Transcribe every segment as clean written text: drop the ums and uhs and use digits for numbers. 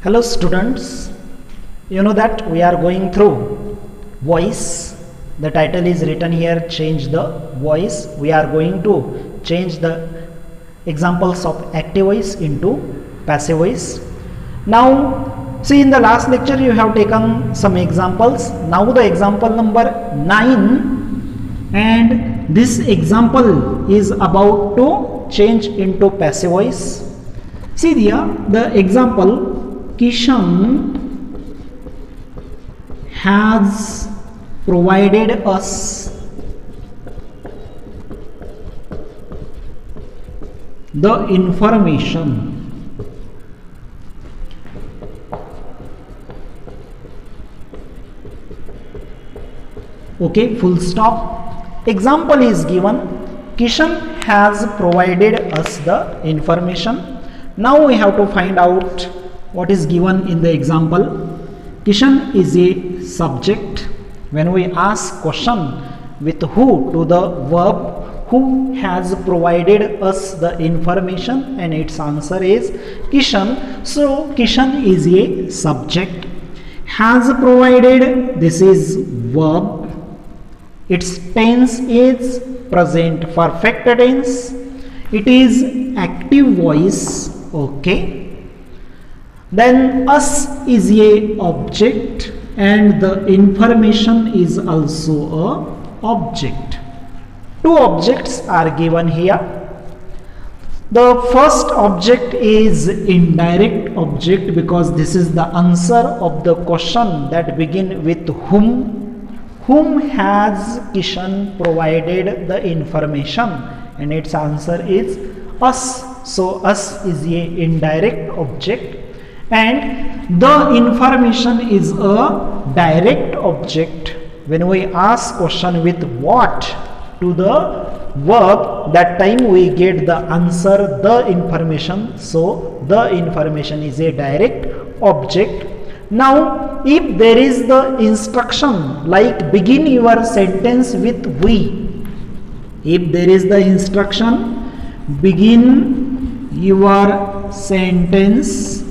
Hello students, you know that we are going through voice. The title is written here, change the voice. We are going to change the examples of active voice into passive voice. Now see, in the last lecture you have taken some examples. Now the example number 9, and this example is about to change into passive voice. See here the example, Kishan has provided us the information. Okay, full stop. Example is given, Kishan has provided us the information. Now we have to find out what is given in the example. Kishan is a subject. When we ask question with who to the verb, who has provided us the information, and its answer is Kishan. So Kishan is a subject. Has provided, this is verb. Its tense is present perfect tense. It is active voice. Okay. Then us is a object, and the information is also a object. Two objects are given here. The first object is indirect object, because this is the answer of the question that begin with whom. Whom has Kishan provided the information, and its answer is us. So us is a indirect object, and the information is a direct object. When we ask question with what to the verb, that time we get the answer the information. So the information is a direct object. Now if there is the instruction like begin your sentence with we, if there is the instruction begin your sentence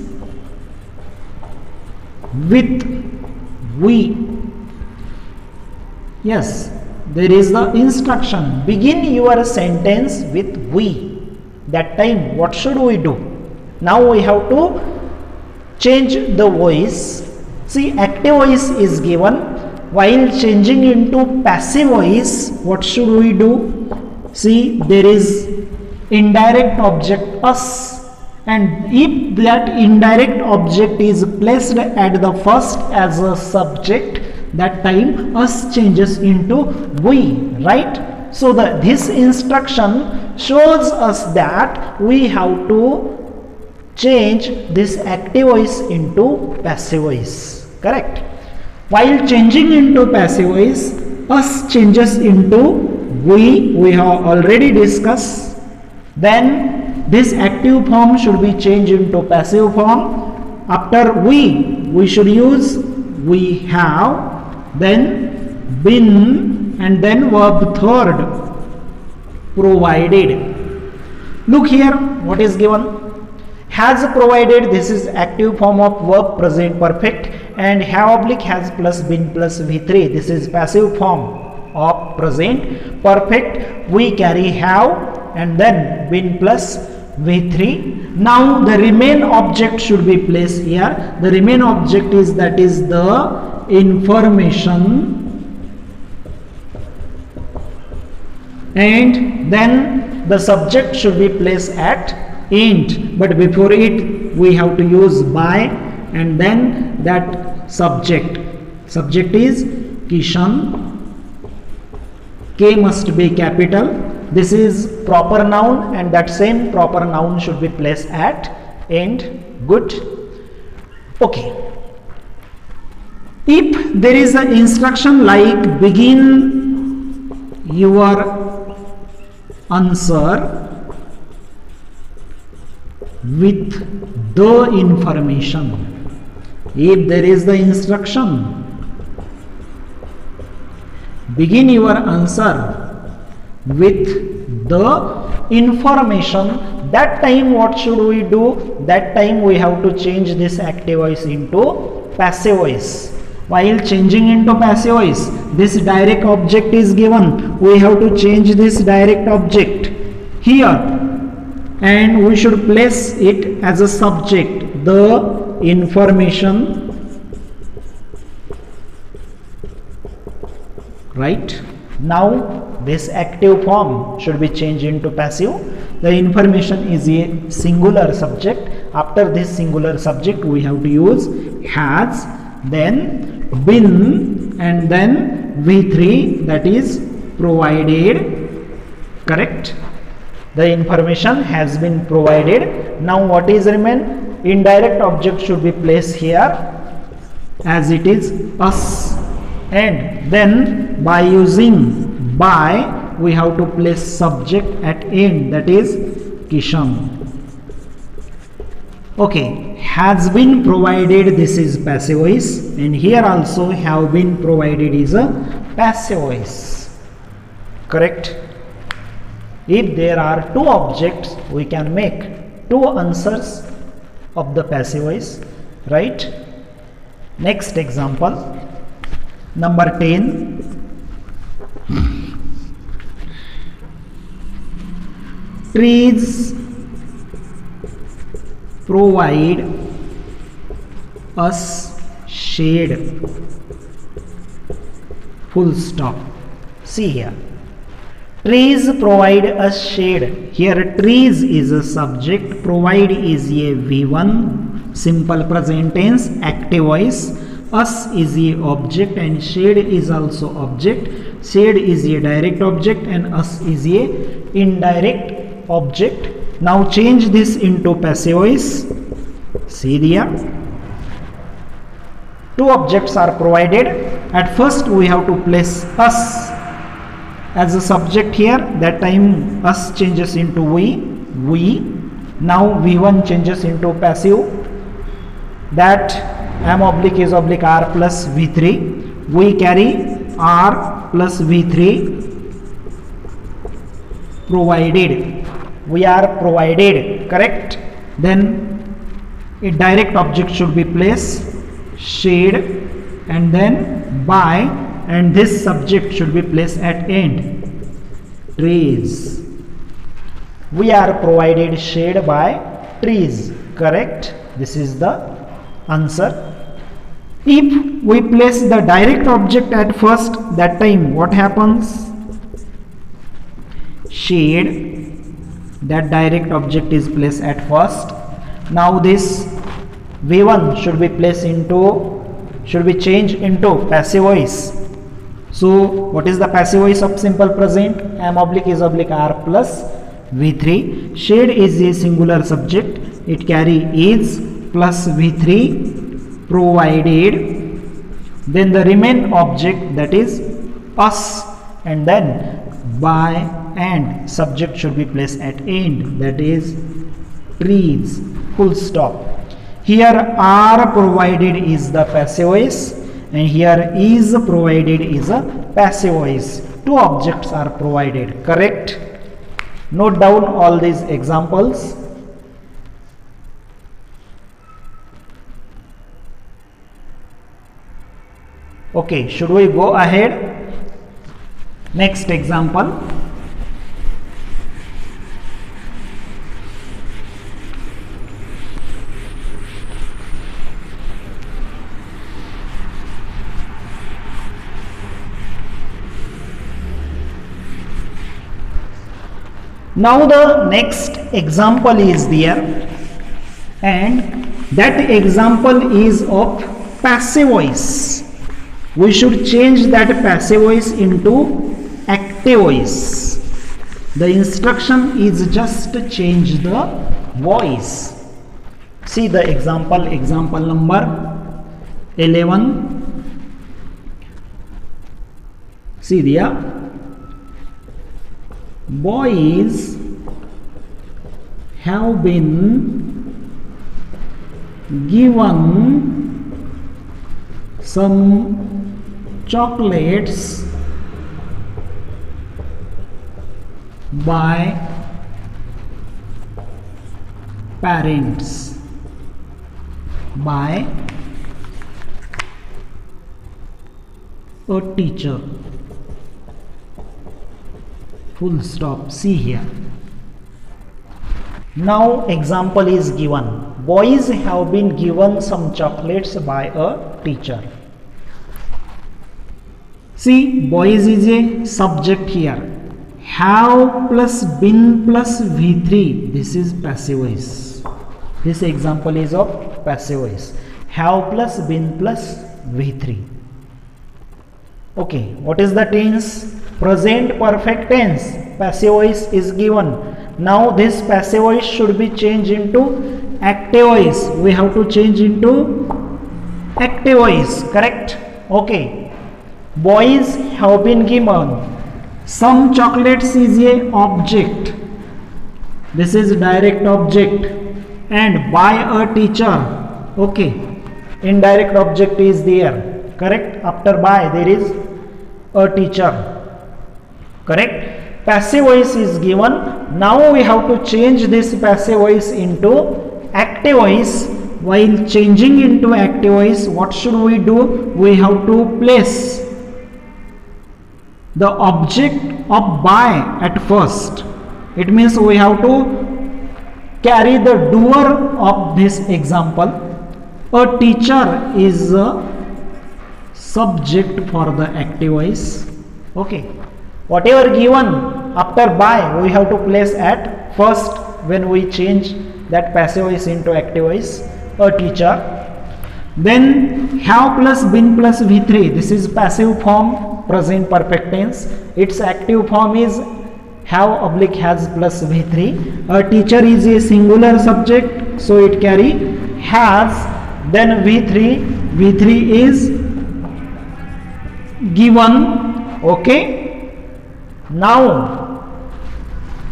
with we, yes, there is the instruction begin your sentence with we, that time what should we do? Now we have to change the voice. See, active voice is given. While changing into passive voice, what should we do? See, there is indirect object us, and if that indirect object is placed at the first as a subject, that time us changes into we, right? So this instruction shows us that we have to change this active voice into passive voice, correct? While changing into passive voice, us changes into we have already discussed. Then this active form should be changed into passive form. After we should use we have, then been, and then verb third provided. Look here what is given. Has provided, this is active form of verb present perfect, and have oblique has plus been plus V3, this is passive form of present perfect. We carry have and then been plus V3. Now the remain object should be placed here. The remain object is, that is the information, and then the subject should be placed at end, but before it we have to use by, and then that subject is Kishan. K must be capital. This is proper noun, and that same proper noun should be placed at end. Good. Okay. If there is an instruction like begin your answer with the information, if there is the instruction begin your answer with the information. That time what should we do? That time we have to change this active voice into passive voice. While changing into passive voice, this direct object is given. We have to change this direct object here, and we should place it as a subject, the information, right? Now this active form should be changed into passive. The information is a singular subject. After this singular subject we have to use has, then been, and then v3, that is provided. Correct? The information has been provided. Now what is remain? Indirect object should be placed here as it is us, and then by using by we have to place subject at end, that is Kishan. Okay, has been provided, this is passive voice, and here also have been provided is a passive voice. Correct? If there are two objects, we can make two answers of the passive voice, right? Next example, number 10. Trees provide us shade. Full stop. See here. Trees provide us shade. Here trees is a subject, provide is a V1, simple present tense, active voice. Us is a object and shade is also object. Shade is a direct object and us is a indirect object. Now change this into passive voice. See there. Two objects are provided. At first we have to place us as a subject here. That time us changes into we. Now V1 changes into passive. That M oblique is oblique R plus V3. We carry R plus V3 provided. We are provided. Correct? Then a direct object should be placed, shade, and then by, and this subject should be placed at end, trees. We are provided shade by trees. Correct? This is the answer. If we place the direct object at first, that time what happens? Shade, that direct object is placed at first. Now this V1 should be placed into, should be changed into passive voice. So what is the passive voice of simple present? M oblique is oblique R plus V3. Shade is a singular subject. It carry is plus V3 provided. Then the remain object, that is us, and then by and subject should be placed at end, that is trees. Full stop. Here are provided is the passive voice and here is provided is a passive voice. Two objects are provided. Correct? Note down all these examples. Okay, should we go ahead? Next example. Now the next example is there, and that example is of passive voice. We should change that passive voice into active voice. The instruction is just to change the voice. See the example, example number 11. See there. Boys have been given some chocolates by parents, by a teacher, full stop. See here. Now example is given. Boys have been given some chocolates by a teacher. See, boys is a subject here. Have plus been plus V3. This is passive voice. This example is of passive voice. Have plus been plus V3. Okay, what is the tense? Present perfect tense. Passive voice is given. Now this passive voice should be changed into active voice. We have to change into active voice, correct? Okay. Boys have been given some chocolates is a object. This is direct object and by a teacher. Okay. Indirect object is there, correct? After by there is a teacher, correct? Passive voice is given. Now we have to change this passive voice into active voice. While changing into active voice, what should we do? We have to place the object of by at first. It means we have to carry the doer of this example. A teacher is a subject for the active voice. Okay. Whatever given after by, we have to place at first when we change that passive voice into active voice. A teacher. Then have plus been plus V3. This is passive form, present perfect tense. Its active form is have oblique has plus V3. A teacher is a singular subject, so it carry has. Then V3. V3 is given. Okay. Now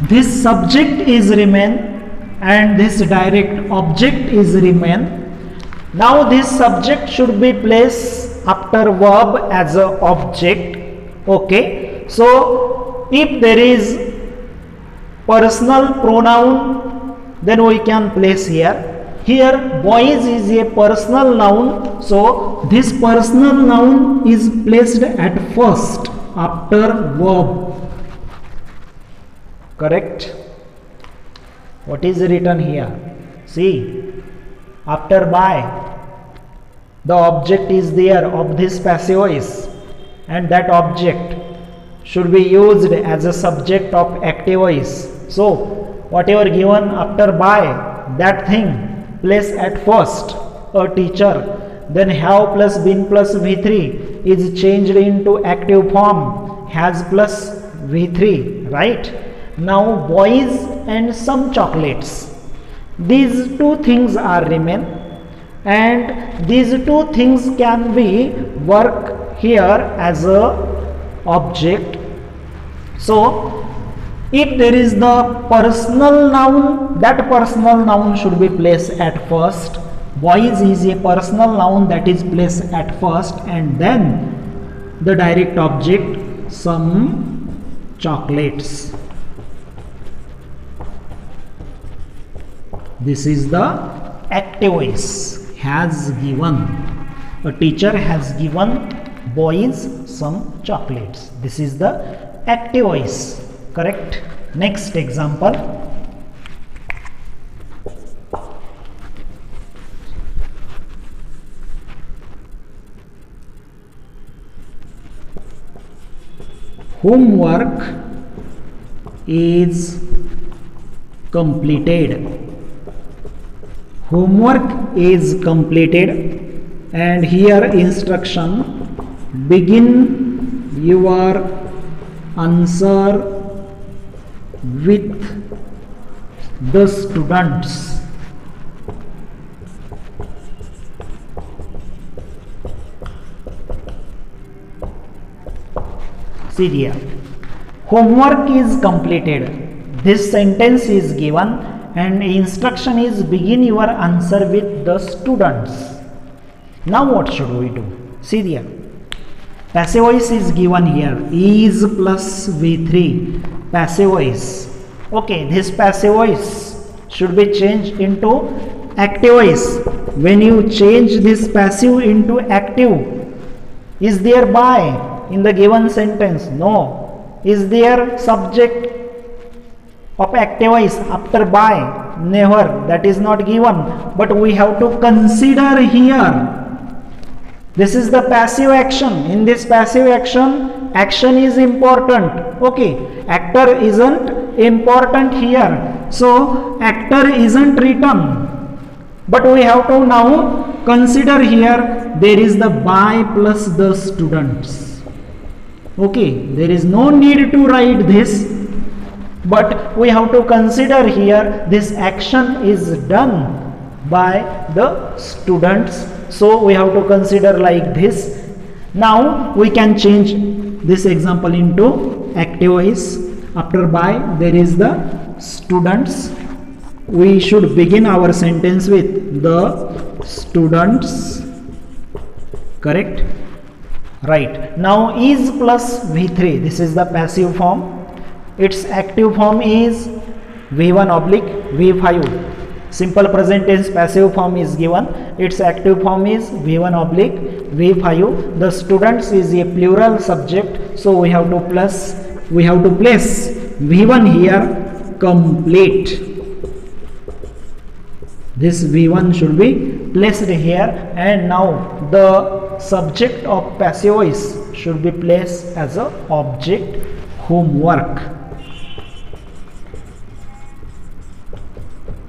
this subject is remain and this direct object is remain. Now this subject should be placed after verb as a object. Okay. So if there is personal pronoun, then we can place here. Here boys is a personal noun, so this personal noun is placed at first after verb. Correct? What is written here? See, after by, the object is there of this passive voice, and that object should be used as a subject of active voice. So, whatever given after by, that thing place at first. A teacher. Then have plus been plus V3 is changed into active form. Has plus V3, right? Now boys and some chocolates. These two things are remain, and these two things can be work here as a object. So if there is the personal noun, that personal noun should be placed at first. Boys is a personal noun that is placed at first, and then the direct object, some chocolates. This is the active voice. Has given. A teacher has given boys some chocolates. This is the active voice. Correct? Next example. Homework is completed. Homework is completed, and here instruction: begin your answer with the students. See here, homework is completed. This sentence is given and instruction is begin your answer with the students. Now what should we do? See here, Passive voice is given here, is plus V3, passive voice. Okay, this passive voice should be changed into active voice. When you change this passive into active, is there by in the given sentence? No. Is there subject of active voice after by? Never. That is not given. But we have to consider here. This is the passive action. In this passive action, action is important. Okay. Actor isn't important here. So, actor isn't written. But we have to now consider here, there is the by plus the students. Okay. There is no need to write this. But we have to consider here, this action is done by the students. So we have to consider like this. Now we can change this example into active voice. After by, there is the students. We should begin our sentence with the students. Correct? Right. Now is plus V3. This is the passive form. Its active form is V1 oblique V5. Simple present tense passive form is given. Its active form is V1 oblique V5. The students is a plural subject. So we have to place V1 here, complete. This V1 should be placed here, and now the subject of passive voice should be placed as a object, homework.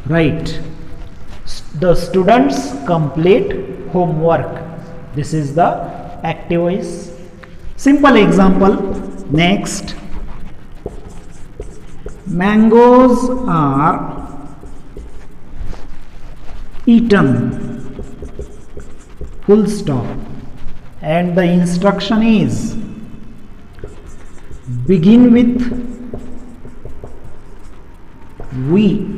Right. The students complete homework. This is the active voice. Simple example. Next. Mangoes are eaten. Full stop. And the instruction is begin with we.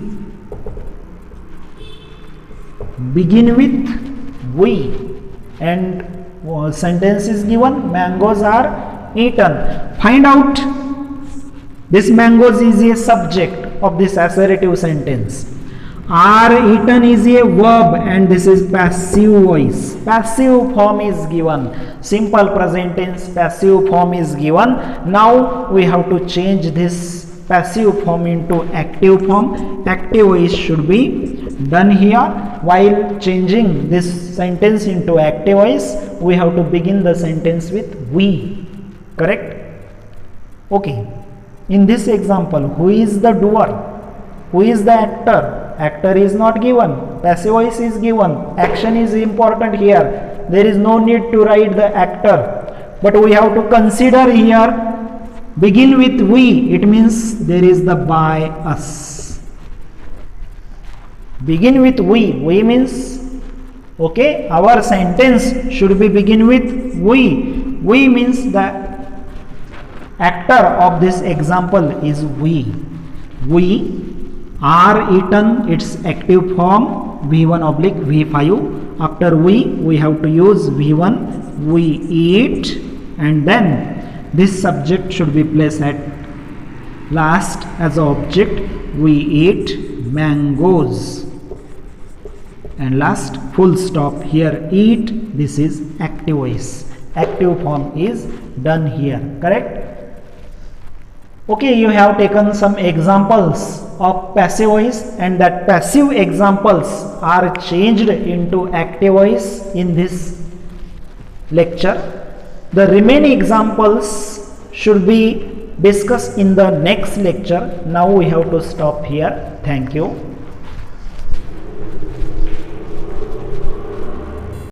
Begin with we, and sentence is given, mangoes are eaten. Find out this mangoes is a subject of this assertive sentence. Are eaten is a verb, and this is passive voice. Passive form is given. Simple present tense passive form is given. Now we have to change this passive form into active form. Active voice should be done here. While changing this sentence into active voice, we have to begin the sentence with we. Correct? Okay. In this example, who is the doer? Who is the actor? Actor is not given. Passive voice is given. Action is important here. There is no need to write the actor. But we have to consider here, begin with we. It means there is the by us. Begin with we. We means, okay, our sentence should be begin with we. We means the actor of this example is we. We are eaten, its active form V1 oblique V5. After we have to use V1, we eat, and then this subject should be placed at last as an object. We eat mangoes, and last full stop here, eat. This is active voice. Active form is done here. Correct? Okay, you have taken some examples of passive voice, and that passive examples are changed into active voice in this lecture. The remaining examples should be discussed in the next lecture. Now we have to stop here. Thank you.